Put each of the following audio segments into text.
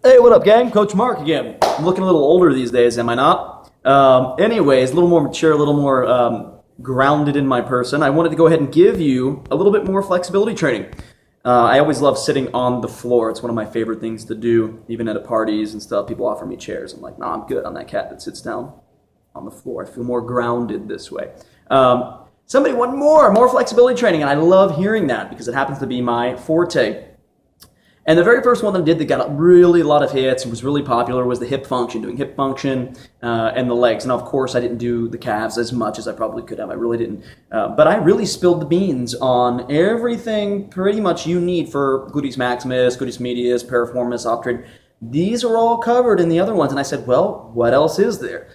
Hey, what up, gang? Coach Mark again. I'm looking a little older these days, am I not? Anyways, a little more mature, a little more grounded in my person. I wanted to go ahead and give you a little bit more flexibility training. I always love sitting on the floor. It's one of my favorite things to do, even at parties and stuff. People offer me chairs. I'm like, nah, I'm good. I'm that cat that sits down on the floor. I feel more grounded this way. Somebody wanted more flexibility training, and I love hearing that because it happens to be my forte. And the very first one that I did that got really a lot of hits and was really popular was the hip function, doing hip function and the legs. Now, of course, I didn't do the calves as much as I probably could have. I really didn't. But I really spilled the beans on everything pretty much you need for gluteus maximus, gluteus medius, piriformis, octave. These are all covered in the other ones. And I said, well, what else is there?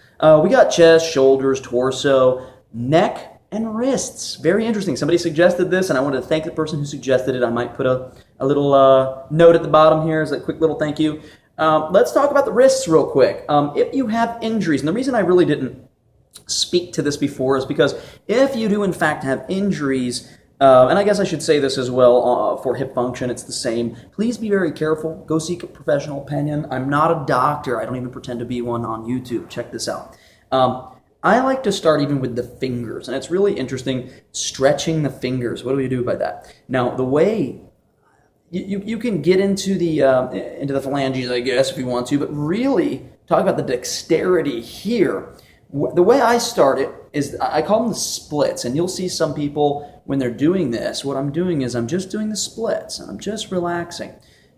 We got chest, shoulders, torso, neck, and wrists. Very interesting. Somebody suggested this, and I wanted to thank the person who suggested it. I might put a little note at the bottom here as a quick little thank you. Let's talk about the wrists real quick. If you have injuries, and the reason I really didn't speak to this before is because if you do in fact have injuries, and I guess I should say this as well for hip function, it's the same. Please be very careful. Go seek a professional opinion. I'm not a doctor. I don't even pretend to be one on YouTube. Check this out. I like to start even with the fingers, and it's really interesting stretching the fingers. What do we do by that? Now, the way you can get into the phalanges, I guess, if you want to, but really talk about the dexterity here. The way I start it is I call them the splits, and you'll see some people when they're doing this, what I'm doing is I'm just doing the splits, and I'm just relaxing.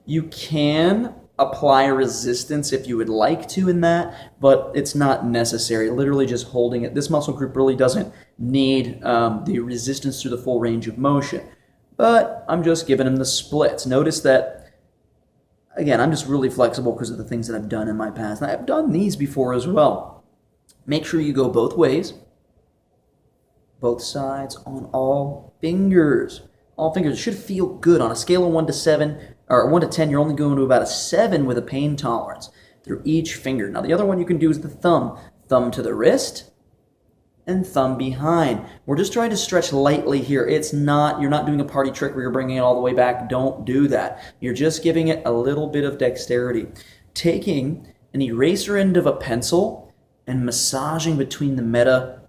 You can apply resistance if you would like to in that, but it's not necessary. Literally just holding it. This muscle group really doesn't need the resistance through the full range of motion. But I'm just giving them the splits. Notice that, again, I'm just really flexible because of the things that I've done in my past. And I've done these before as well. Make sure you go both ways, both sides on all fingers. All fingers. It should feel good. On a scale of 1 to 7, or 1 to 10, you're only going to about a 7 with a pain tolerance through each finger. Now, the other one you can do is the thumb. Thumb to the wrist and thumb behind. We're just trying to stretch lightly here. You're not doing a party trick where you're bringing it all the way back. Don't do that. You're just giving it a little bit of dexterity. Taking an eraser end of a pencil and massaging between the metacarpals.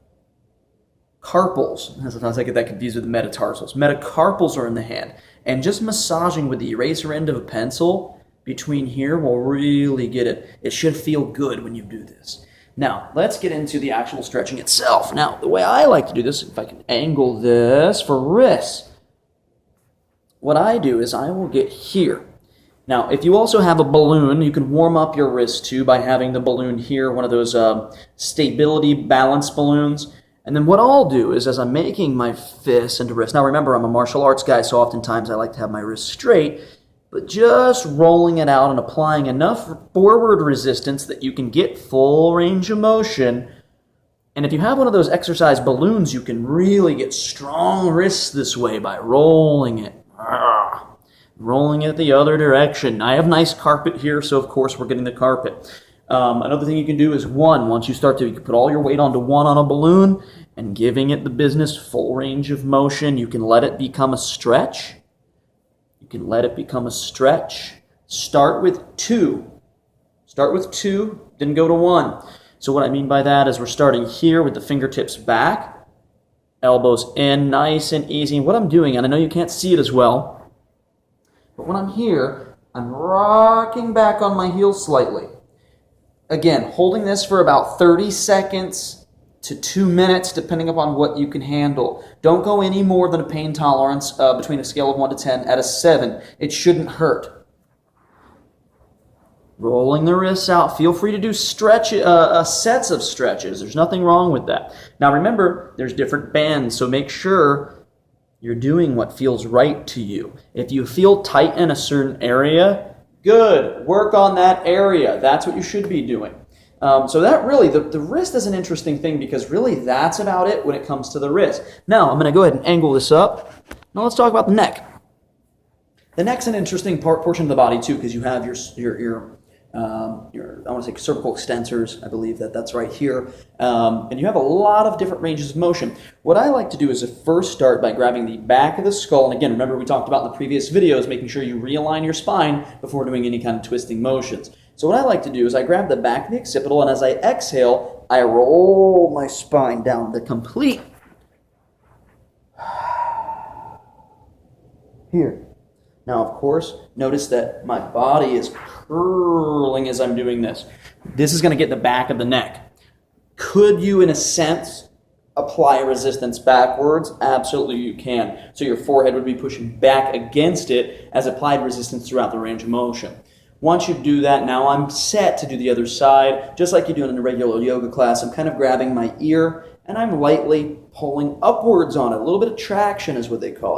Sometimes I get that confused with the metatarsals. Metacarpals are in the hand. And just massaging with the eraser end of a pencil between here will really get it. It should feel good when you do this. Now, let's get into the actual stretching itself. Now, the way I like to do this, if I can angle this for wrists, what I do is I will get here. Now, if you also have a balloon, you can warm up your wrist too by having the balloon here, one of those stability balance balloons. And then what I'll do is as I'm making my fist into wrist, now remember I'm a martial arts guy, so oftentimes I like to have my wrist straight, but just rolling it out and applying enough forward resistance that you can get full range of motion. And if you have one of those exercise balloons, you can really get strong wrists this way by rolling it. Rolling it the other direction. I have nice carpet here, so of course we're getting the carpet. Another thing you can do is once you start to, you can put all your weight onto one on a balloon and giving it the business full range of motion. You can let it become a stretch. Start with 2. Then go to 1. So what I mean by that is we're starting here with the fingertips back, elbows in, nice and easy. And what I'm doing, and I know you can't see it as well, but when I'm here, I'm rocking back on my heels slightly. Again, holding this for about 30 seconds to 2 minutes, depending upon what you can handle. Don't go any more than a pain tolerance between a scale of 1 to 10 at a 7. It shouldn't hurt. Rolling the wrists out. Feel free to do sets of stretches. There's nothing wrong with that. Now remember, there's different bands, so make sure you're doing what feels right to you. If you feel tight in a certain area, good. Work on that area. That's what you should be doing. So that really, the wrist is an interesting thing because really that's about it when it comes to the wrist. Now, I'm going to go ahead and angle this up. Now let's talk about the neck. The neck's an interesting portion of the body too because you have your I want to say cervical extensors. I believe that's right here. And you have a lot of different ranges of motion. What I like to do is to first start by grabbing the back of the skull. And again, remember we talked about in the previous videos, making sure you realign your spine before doing any kind of twisting motions. So what I like to do is I grab the back of the occipital, and as I exhale, I roll my spine down the complete here. Now, of course, notice that my body is curling as I'm doing this. This is going to get the back of the neck. Could you, in a sense, apply resistance backwards? Absolutely you can. So your forehead would be pushing back against it as applied resistance throughout the range of motion. Once you do that, now I'm set to do the other side, just like you do in a regular yoga class. I'm kind of grabbing my ear, and I'm lightly pulling upwards on it. A little bit of traction is what they call it.